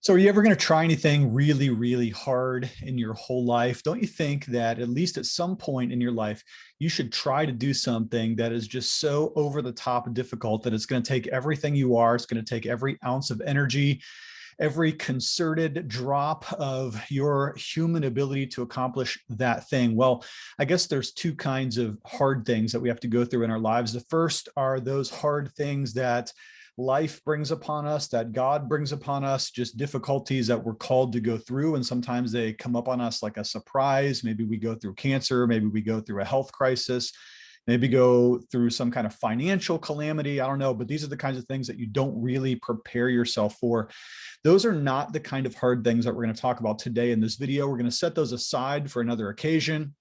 So are you ever going to try anything really, really hard in your whole life? Don't you think that at least at some point in your life, you should try to do something that is just so over the top difficult that it's going to take everything you are, it's going to take every ounce of energy, every concerted drop of your human ability to accomplish that thing? Well, I guess there's two kinds of hard things that we have to go through in our lives. The first are those hard things that life brings upon us, that God brings upon us, just difficulties that we're called to go through. And sometimes they come up on us like a surprise. Maybe we go through cancer, maybe we go through a health crisis, maybe go through some kind of financial calamity. I don't know, but these are the kinds of things that you don't really prepare yourself for. Those are not the kind of hard things that we're going to talk about today in this video. We're going to set those aside for another occasion.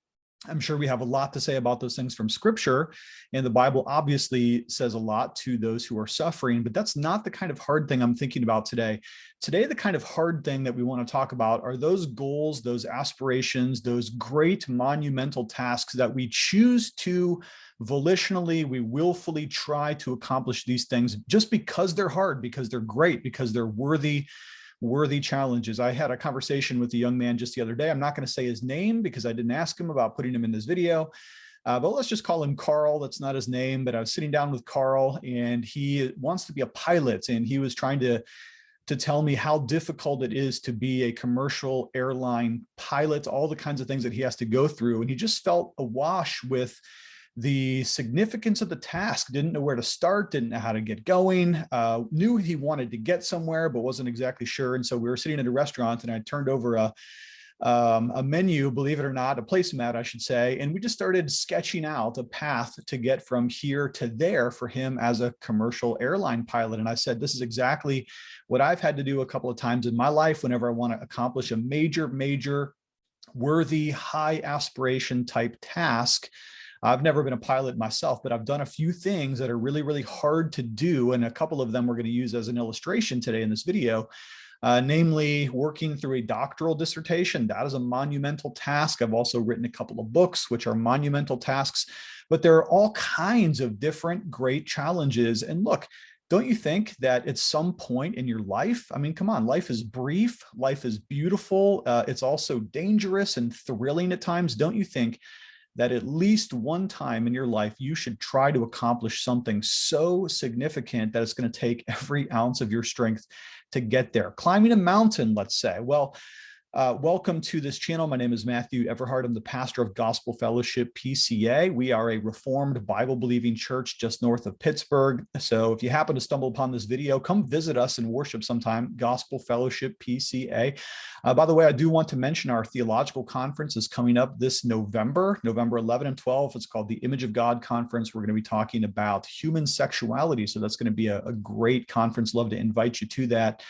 I'm sure we have a lot to say about those things from scripture, and the Bible obviously says a lot to those who are suffering, but that's not the kind of hard thing I'm thinking about today. Today, the kind of hard thing that we want to talk about are those goals, those aspirations, those great monumental tasks that we choose to volitionally, we willfully try to accomplish these things just because they're hard, because they're great, because they're worthy challenges. I had a conversation with a young man just the other day. I'm not going to say his name because I didn't ask him about putting him in this video, but let's just call him Carl. That's not his name, but I was sitting down with Carl and he wants to be a pilot, and he was trying to tell me how difficult it is to be a commercial airline pilot, all the kinds of things that he has to go through. And he just felt awash with the significance of the task, didn't know where to start, didn't know how to get going, knew he wanted to get somewhere, but wasn't exactly sure. And so we were sitting at a restaurant and I turned over a menu, believe it or not, a placemat, I should say. And we just started sketching out a path to get from here to there for him as a commercial airline pilot. And I said, this is exactly what I've had to do a couple of times in my life whenever I want to accomplish a major, worthy, high aspiration type task. I've never been a pilot myself, but I've done a few things that are really hard to do. And a couple of them we're going to use as an illustration today in this video, namely working through a doctoral dissertation. That is a monumental task. I've also written a couple of books, which are monumental tasks, but there are all kinds of different great challenges. And look, don't you think that at some point in your life, I mean, come on, life is brief, life is beautiful. It's also dangerous and thrilling at times. Don't you think that at least one time in your life, you should try to accomplish something so significant that it's going to take every ounce of your strength to get there? Climbing a mountain, let's say. Well, welcome to this channel. My name is Matthew Everhard. I'm the pastor of Gospel Fellowship PCA. We are a Reformed Bible-believing church just north of Pittsburgh. So if you happen to stumble upon this video, come visit us and worship sometime, Gospel Fellowship PCA. By the way, I do want to mention our theological conference is coming up this November 11 and 12. It's called the Image of God Conference. We're going to be talking about human sexuality. So that's going to be a great conference. Love to invite you to that.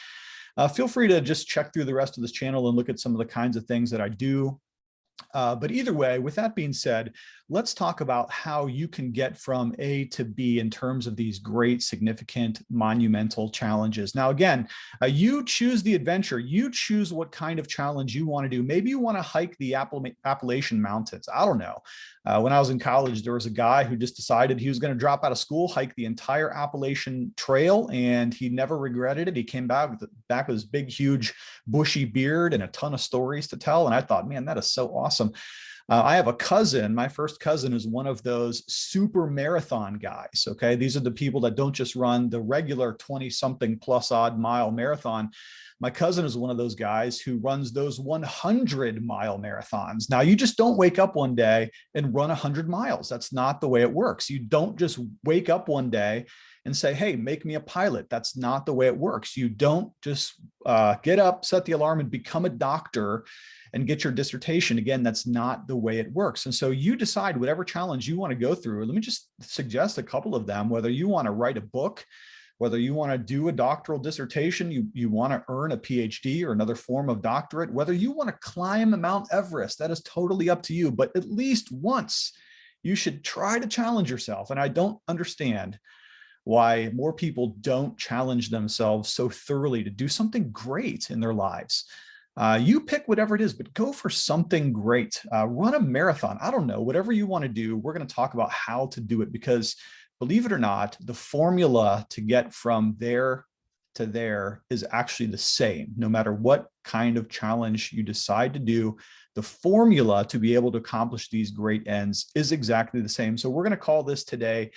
Feel free to just check through the rest of this channel and look at some of the kinds of things that I do. But either way, with that being said, let's talk about how you can get from A to B in terms of these great, significant, monumental challenges. Now, again, you choose the adventure. You choose what kind of challenge you want to do. Maybe you want to hike the Appalachian Mountains. I don't know. When I was in college, there was a guy who just decided he was going to drop out of school, hike the entire Appalachian Trail, and he never regretted it. He came back with his big, huge, bushy beard and a ton of stories to tell. And I thought, man, that is so awesome. I have a cousin. My first cousin is one of those super marathon guys. Okay. These are the people that don't just run the regular 20-something plus odd mile marathon. My cousin is one of those guys who runs those 100-mile marathons. Now, you just don't wake up one day and run 100 miles. That's not the way it works. You don't just wake up one day and say, hey, make me a pilot. That's not the way it works. You don't just get up, set the alarm, and become a doctor and get your dissertation. Again, that's not the way it works. And so you decide whatever challenge you want to go through. Let me just suggest a couple of them, whether you want to write a book, whether you want to do a doctoral dissertation, you want to earn a PhD or another form of doctorate, whether you want to climb Mount Everest, that is totally up to you. But at least once you should try to challenge yourself. And I don't understand why more people don't challenge themselves so thoroughly to do something great in their lives. You pick whatever it is, but go for something great. Run a marathon. I don't know, whatever you want to do. We're going to talk about how to do it because, believe it or not, the formula to get from there to there is actually the same. No matter what kind of challenge you decide to do, the formula to be able to accomplish these great ends is exactly the same. So we're going to call this today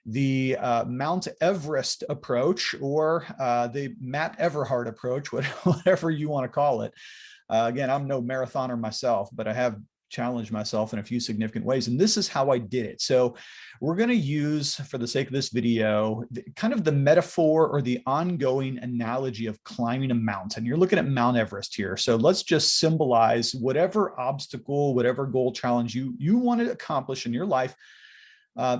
the Mount Everest approach, or the Matt Everhard approach, whatever you want to call it. Again, I'm no marathoner myself, but I have challenged myself in a few significant ways. And this is how I did it. So we're going to use, for the sake of this video, kind of the metaphor or the ongoing analogy of climbing a mountain. You're looking at Mount Everest here. So let's just symbolize whatever obstacle, whatever goal challenge you want to accomplish in your life,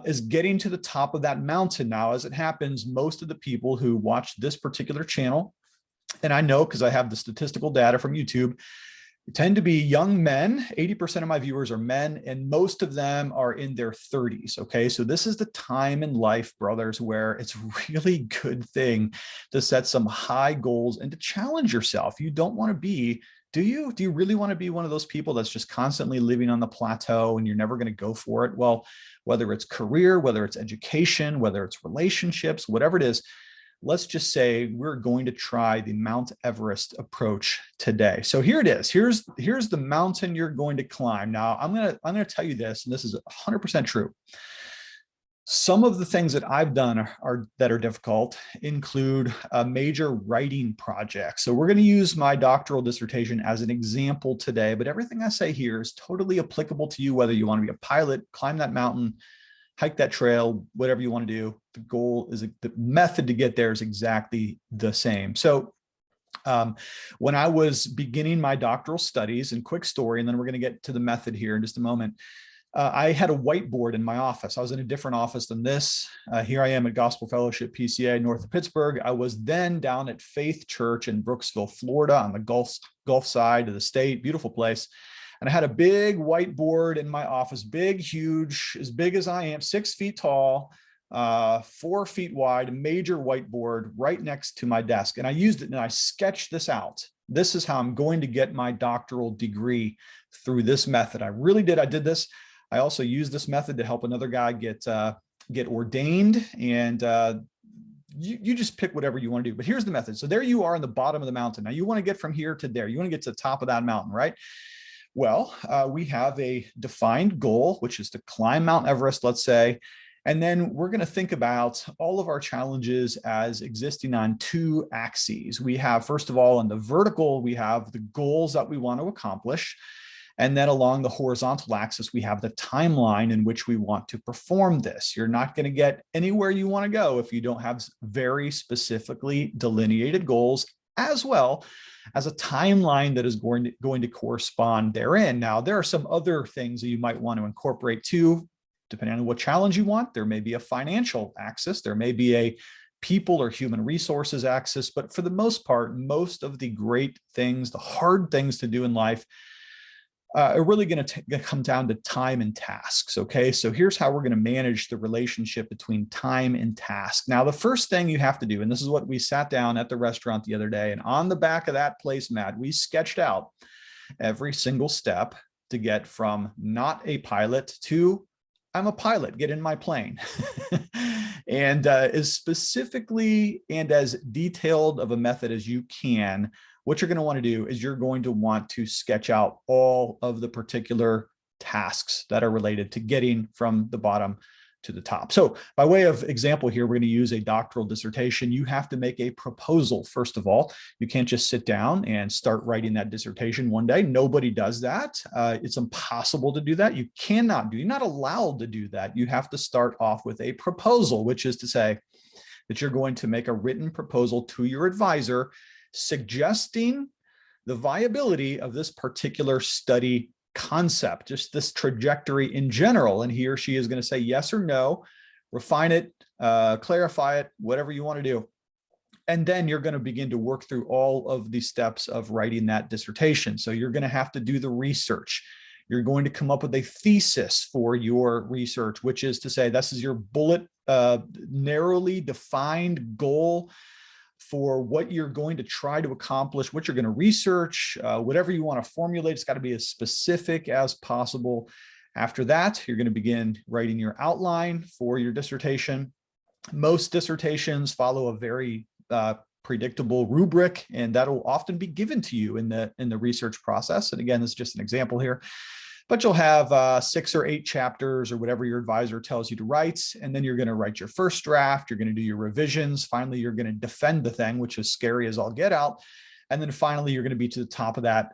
is getting to the top of that mountain. Now, as it happens, most of the people who watch this particular channel, and I know because I have the statistical data from YouTube, tend to be young men. 80% of my viewers are men, and most of them are in their 30s. Okay, so this is the time in life, brothers, where it's a really good thing to set some high goals and to challenge yourself. You don't want to be, do you really want to be one of those people that's just constantly living on the plateau and you're never going to go for it? Well, whether it's career, whether it's education, whether it's relationships, whatever it is, let's just say we're going to try the Mount Everest approach today. So here it is. Here's the mountain you're going to climb. Now, I'm going to tell you this, and this is 100% true. Some of the things that I've done that are difficult include a major writing project. So we're going to use my doctoral dissertation as an example today, but everything I say here is totally applicable to you, whether you want to be a pilot, climb that mountain, hike that trail, whatever you want to do. The goal is, the method to get there is exactly the same. So when I was beginning my doctoral studies, and quick story, and then we're going to get to the method here in just a moment, I had a whiteboard in my office. I was in a different office than this. Here I am at Gospel Fellowship PCA north of Pittsburgh. I was then down at Faith Church in Brooksville, Florida, on the Gulf side of the state. Beautiful place. And I had a big whiteboard in my office, big, huge, as big as I am, 6 feet tall, 4 feet wide, a major whiteboard right next to my desk. And I used it and I sketched this out. This is how I'm going to get my doctoral degree, through this method. I really did. I did this. I also used this method to help another guy get ordained. And you just pick whatever you want to do. But here's the method. So there you are on the bottom of the mountain. Now you want to get from here to there. You want to get to the top of that mountain, right? Well, we have a defined goal, which is to climb Mount Everest, let's say. And then we're going to think about all of our challenges as existing on 2 axes. We have, first of all, on the vertical, we have the goals that we want to accomplish. And then along the horizontal axis, we have the timeline in which we want to perform this. You're not going to get anywhere you want to go if you don't have very specifically delineated goals, as well as a timeline that is going to correspond therein. Now, there are some other things that you might want to incorporate too, depending on what challenge you want. There may be a financial axis, there may be a people or human resources axis, but for the most part, most of the great things, the hard things to do in life, are really going to come down to time and tasks. Okay, so here's how we're going to manage the relationship between time and task. Now, the first thing you have to do, and this is what we sat down at the restaurant the other day, and on the back of that placemat, we sketched out every single step to get from not a pilot to I'm a pilot, get in my plane. And as specifically and as detailed of a method as you can. What you're going to want to do is you're going to want to sketch out all of the particular tasks that are related to getting from the bottom to the top. So by way of example here, we're going to use a doctoral dissertation. You have to make a proposal, first of all. You can't just sit down and start writing that dissertation one day. Nobody does that. It's impossible to do that. You cannot do, you're not allowed to do that. You have to start off with a proposal, which is to say that you're going to make a written proposal to your advisor suggesting the viability of this particular study concept, just this trajectory in general. And he or she is going to say yes or no, refine it, clarify it, whatever you want to do. And then you're going to begin to work through all of the steps of writing that dissertation. So you're going to have to do the research. You're going to come up with a thesis for your research, which is to say, this is your bullet, narrowly defined goal for what you're going to try to accomplish, what you're going to research, whatever you want to formulate. It's got to be as specific as possible. After that, you're going to begin writing your outline for your dissertation. Most dissertations follow a very predictable rubric, and that'll often be given to you in the research process. And again, this is just an example here, but you'll have 6 or 8 chapters or whatever your advisor tells you to write. And then you're going to write your first draft. You're going to do your revisions. Finally, you're going to defend the thing, which is scary as all get out. And then finally, you're going to be to the top of that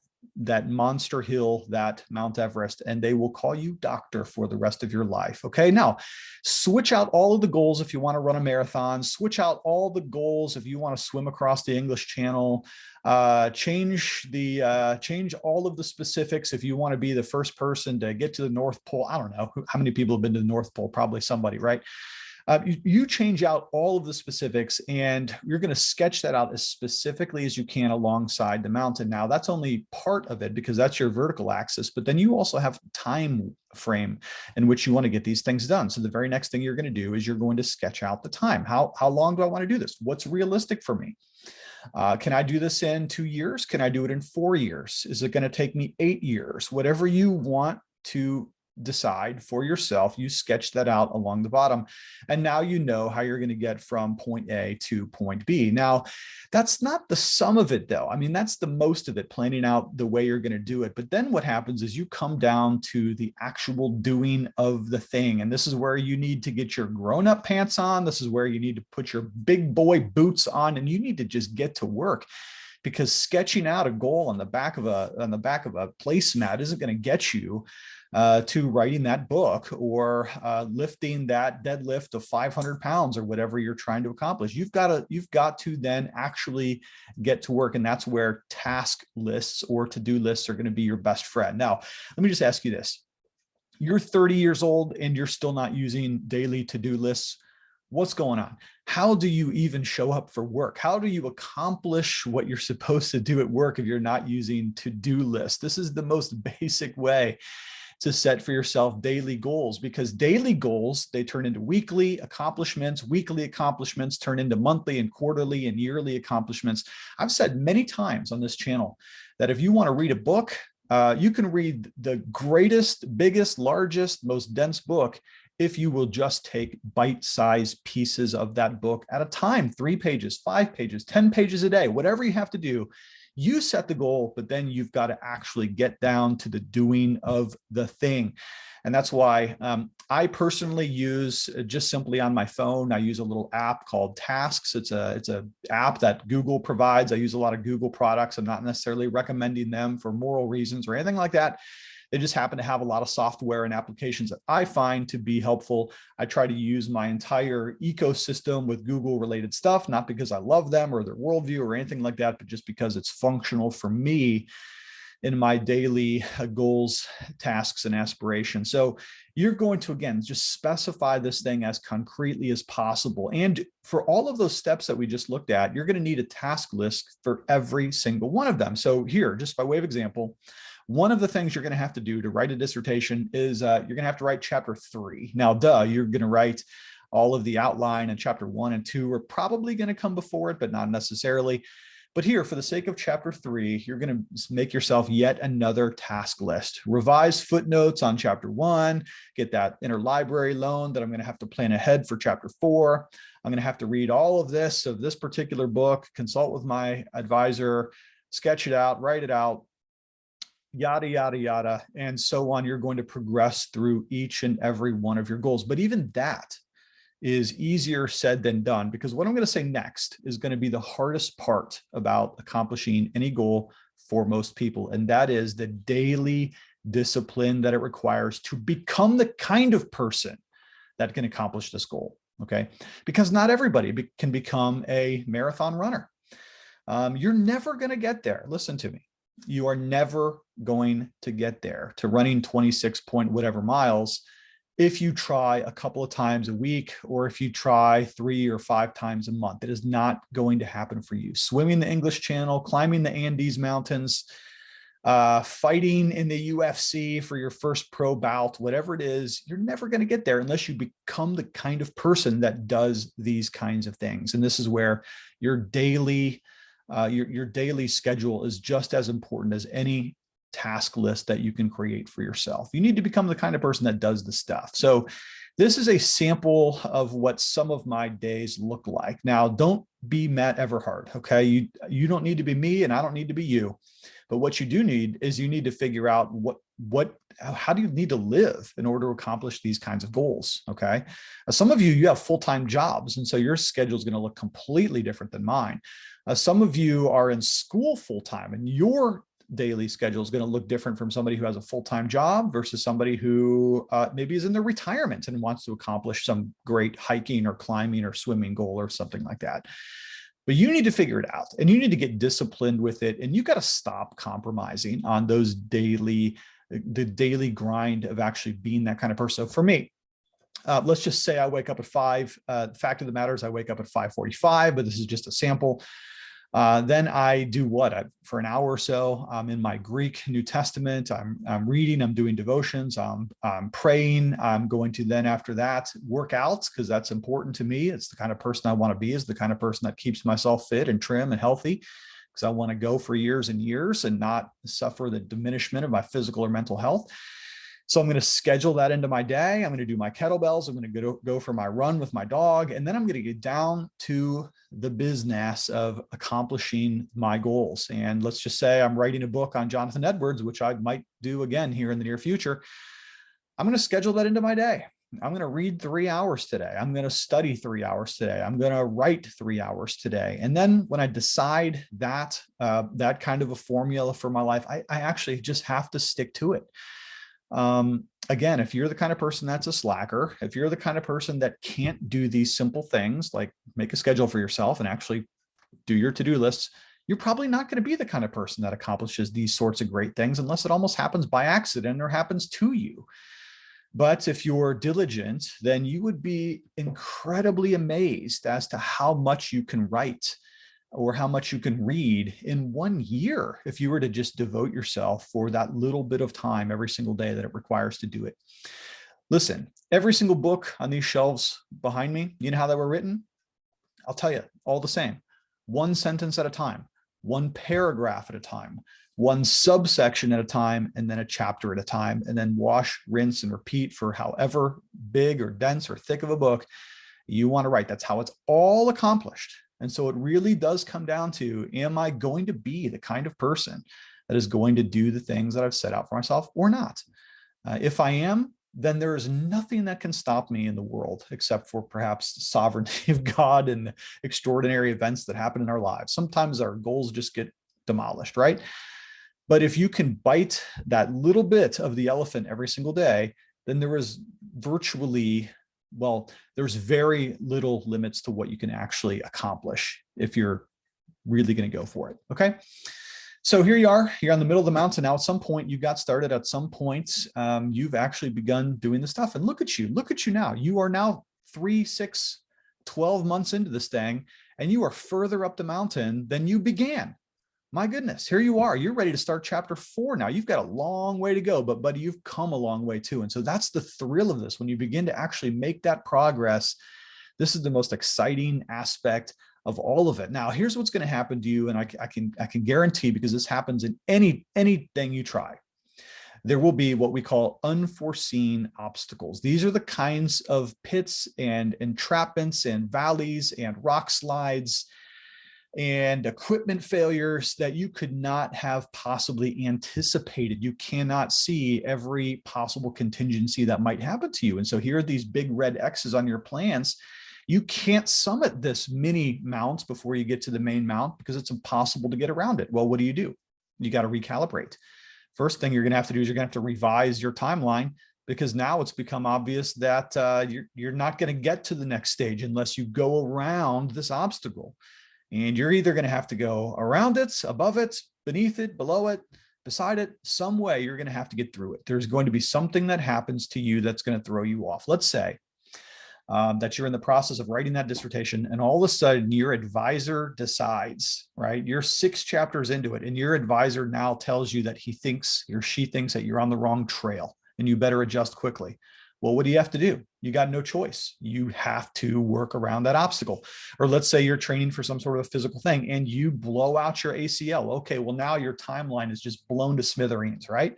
monster hill, that Mount Everest, and they will call you doctor for the rest of your life. Okay. Now switch out all of the goals. If you want to run a marathon, switch out all the goals. If you want to swim across the English Channel, change all of the specifics. If you want to be the first person to get to the North Pole, I don't know how many people have been to the North Pole, probably somebody, right? You change out all of the specifics, and you're going to sketch that out as specifically as you can alongside the mountain. Now, that's only part of it because that's your vertical axis, but then you also have time frame in which you want to get these things done. So the very next thing you're going to do is you're going to sketch out the time. How long do I want to do this? What's realistic for me? Can I do this in 2 years? Can I do it in 4 years? Is it going to take me 8 years? Whatever you want to decide for yourself, you sketch that out along the bottom. And now you know how you're going to get from point A to point B. Now, that's not the sum of it, though. I mean, that's the most of it, planning out the way you're going to do it. But then what happens is you come down to the actual doing of the thing. And this is where you need to get your grown-up pants on. This is where you need to put your big boy boots on, and you need to just get to work. Because sketching out a goal on the back of a placemat isn't going to get you to writing that book or lifting that deadlift of 500 pounds or whatever you're trying to accomplish. You've got to then actually get to work, and that's where task lists or to-do lists are going to be your best friend. Now, let me just ask you this: you're 30 years old and you're still not using daily to-do lists. What's going on? How do you even show up for work? How do you accomplish what you're supposed to do at work if you're not using to-do lists? This is the most basic way to set for yourself daily goals, because daily goals, they turn into weekly accomplishments turn into monthly and quarterly and yearly accomplishments. I've said many times on this channel that if you want to read a book, you can read the greatest, biggest, largest, most dense book if you will just take bite-sized pieces of that book at a time, 3 pages, 5 pages, 10 pages a day, whatever you have to do. You set the goal, but then you've got to actually get down to the doing of the thing. And that's why I personally use just simply on my phone, I use a little app called Tasks. It's a app that Google provides. I use a lot of Google products. I'm not necessarily recommending them for moral reasons or anything like that. They just happen to have a lot of software and applications that I find to be helpful. I try to use my entire ecosystem with Google related stuff, not because I love them or their worldview or anything like that, but just because it's functional for me in my daily goals, tasks, and aspirations. So you're going to, again, just specify this thing as concretely as possible. And for all of those steps that we just looked at, you're going to need a task list for every single one of them. So here, just by way of example, one of the things you're going to have to do to write a dissertation is you're going to have to write chapter 3. Now, you're going to write all of the outline, and chapter 1 and 2 are probably going to come before it, but not necessarily. But here, for the sake of chapter 3, you're going to make yourself yet another task list. Revise footnotes on chapter 1, get that interlibrary loan that I'm going to have to plan ahead for chapter 4. I'm going to have to read all of this particular book, consult with my advisor, sketch it out, write it out, yada, yada, yada, and so on. You're going to progress through each and every one of your goals. But even that is easier said than done, because what I'm going to say next is going to be the hardest part about accomplishing any goal for most people. And that is the daily discipline that it requires to become the kind of person that can accomplish this goal. Okay. Because not everybody can become a marathon runner. You're never going to get there. Listen to me. You are never going to get there to running 26 point whatever miles if you try a couple of times a week, or if you try 3 or 5 times a month. It is not going to happen for you. Swimming the English Channel, climbing the Andes Mountains, fighting in the UFC for your first pro bout, whatever it is, you're never going to get there unless you become the kind of person that does these kinds of things. And this is where your daily schedule is just as important as any task list that you can create for yourself. You need to become the kind of person that does the stuff. So This is a sample of what some of my days look like. Now, don't be Matt Everhard, okay? You don't need to be me, and I don't need to be you. But what you do need is you need to figure out how do you need to live in order to accomplish these kinds of goals, okay? Some of you have full-time jobs, and so your schedule is going to look completely different than mine. Some of you are in school full-time, and your daily schedule is going to look different from somebody who has a full-time job versus somebody who maybe is in their retirement and wants to accomplish some great hiking or climbing or swimming goal or something like that. But you need to figure it out, and you need to get disciplined with it, and you've got to stop compromising on the daily grind of actually being that kind of person. So for me, let's just say I wake up at 5. Fact of the matter is I wake up at 5:45, but this is just a sample. Then I do what? For an hour or so, I'm in my Greek New Testament. I'm reading, I'm doing devotions, I'm praying. I'm going to then after that work out, because that's important to me. It's the kind of person I want to be, is the kind of person that keeps myself fit and trim and healthy, because I want to go for years and years and not suffer the diminishment of my physical or mental health. So I'm going to schedule that into my day. I'm going to do my kettlebells. I'm going to go for my run with my dog. And then I'm going to get down to the business of accomplishing my goals. And let's just say I'm writing a book on Jonathan Edwards, which I might do again here in the near future. I'm going to schedule that into my day. I'm going to read 3 hours today. I'm going to study 3 hours today. I'm going to write 3 hours today. And then when I decide that kind of a formula for my life, I actually just have to stick to it. Again, if you're the kind of person that's a slacker, if you're the kind of person that can't do these simple things, like make a schedule for yourself and actually do your to-do lists, you're probably not going to be the kind of person that accomplishes these sorts of great things unless it almost happens by accident or happens to you. But if you're diligent, then you would be incredibly amazed as to how much you can write or how much you can read in 1 year if you were to just devote yourself for that little bit of time every single day that it requires to do it. Listen, every single book on these shelves behind me, you know how they were written? I'll tell you, all the same. One sentence at a time, one paragraph at a time, one subsection at a time, and then a chapter at a time, and then wash, rinse, and repeat for however big or dense or thick of a book you want to write. That's how it's all accomplished. And so it really does come down to, am I going to be the kind of person that is going to do the things that I've set out for myself or not? If I am, then there is nothing that can stop me in the world except for perhaps the sovereignty of God and the extraordinary events that happen in our lives. Sometimes our goals just get demolished, right? But if you can bite that little bit of the elephant every single day, then there is there's very little limits to what you can actually accomplish if you're really going to go for it. Okay. So here you are, you're on the middle of the mountain. Now, at some point you got started, at some point you've actually begun doing the stuff, and look at you now. You are now 3, 6, 12 months into this thing, and you are further up the mountain than you began. My goodness, here you are. You're ready to start chapter 4 now. You've got a long way to go, but buddy, you've come a long way too. And so that's the thrill of this. When you begin to actually make that progress, this is the most exciting aspect of all of it. Now, here's what's going to happen to you, and I can guarantee, because this happens in anything you try. There will be what we call unforeseen obstacles. These are the kinds of pits and entrapments and valleys and rock slides and equipment failures that you could not have possibly anticipated. You cannot see every possible contingency that might happen to you. And so here are these big red X's on your plans. You can't summit this mini mount before you get to the main mount because it's impossible to get around it. Well, what do? You got to recalibrate. First thing you're going to have to do is you're going to have to revise your timeline, because now it's become obvious that you're not going to get to the next stage unless you go around this obstacle. And you're either going to have to go around it, above it, beneath it, below it, beside it, some way you're going to have to get through it. There's going to be something that happens to you that's going to throw you off. Let's say that you're in the process of writing that dissertation, and all of a sudden your advisor decides, right? You're 6 chapters into it, and your advisor now tells you that he thinks or she thinks that you're on the wrong trail and you better adjust quickly. Well, what do you have to do? You got no choice. You have to work around that obstacle. Or let's say you're training for some sort of physical thing and you blow out your ACL. Okay, well, now your timeline is just blown to smithereens, right?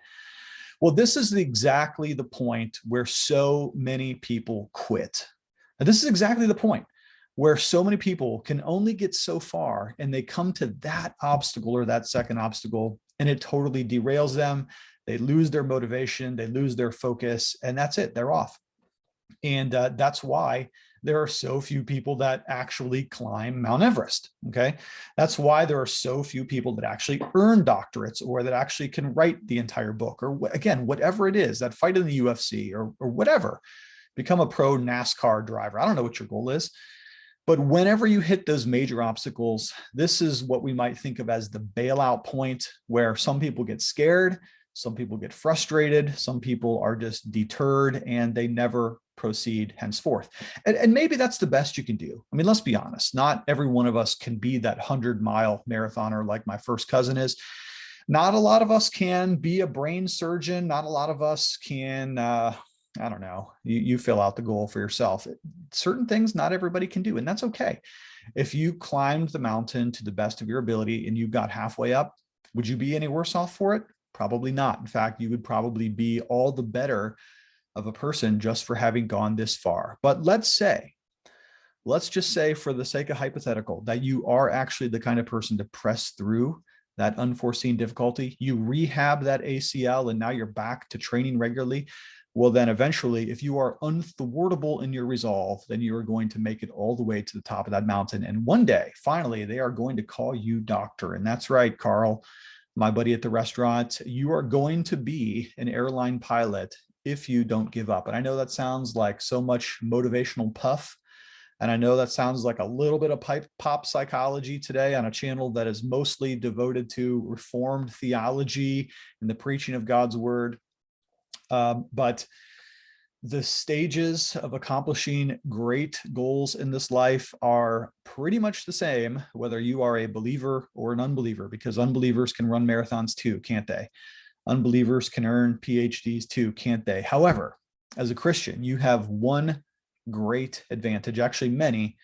Well, this is exactly the point where so many people quit. And this is exactly the point where so many people can only get so far, and they come to that obstacle or that second obstacle, and it totally derails them. They lose their motivation, they lose their focus, and that's it. They're off. And that's why there are so few people that actually climb Mount Everest. Okay. That's why there are so few people that actually earn doctorates or that actually can write the entire book, or again, whatever it is, that fight in the UFC or whatever, become a pro NASCAR driver. I don't know what your goal is, but whenever you hit those major obstacles, this is what we might think of as the bailout point, where some people get scared, some people get frustrated, some people are just deterred, and they never proceed henceforth. And maybe that's the best you can do. I mean, let's be honest, not every one of us can be that 100-mile marathoner like my first cousin is. Not a lot of us can be a brain surgeon. Not a lot of us can, I don't know, you fill out the goal for yourself. Certain things not everybody can do, and that's okay. If you climbed the mountain to the best of your ability and you got halfway up, would you be any worse off for it? Probably not. In fact, you would probably be all the better of a person just for having gone this far. But let's just say, for the sake of hypothetical, that you are actually the kind of person to press through that unforeseen difficulty. You rehab that ACL and now you're back to training regularly. Well, then eventually, if you are unthwartable in your resolve, then you are going to make it all the way to the top of that mountain. And one day, finally, they are going to call you doctor. And that's right, Carl, my buddy at the restaurant, you are going to be an airline pilot if you don't give up. And I know that sounds like so much motivational puff. And I know that sounds like a little bit of pop psychology today on a channel that is mostly devoted to Reformed theology and the preaching of God's word. But the stages of accomplishing great goals in this life are pretty much the same, whether you are a believer or an unbeliever, because unbelievers can run marathons too, can't they? Unbelievers can earn PhDs too, can't they? However, as a Christian, you have one great advantage, actually many,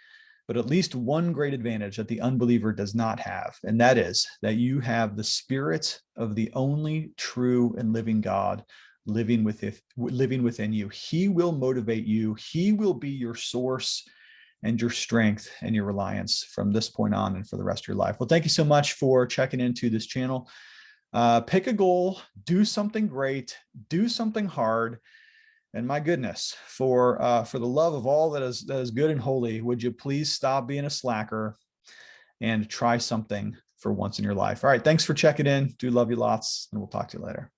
but at least one great advantage that the unbeliever does not have. And that is that you have the Spirit of the only true and living God living within you. He will motivate you. He will be your source and your strength and your reliance from this point on and for the rest of your life. Well, thank you so much for checking into this channel. Pick a goal, do something great, do something hard. And my goodness, for the love of all that is good and holy, would you please stop being a slacker and try something for once in your life? All right, thanks for checking in. Do love you lots, and we'll talk to you later.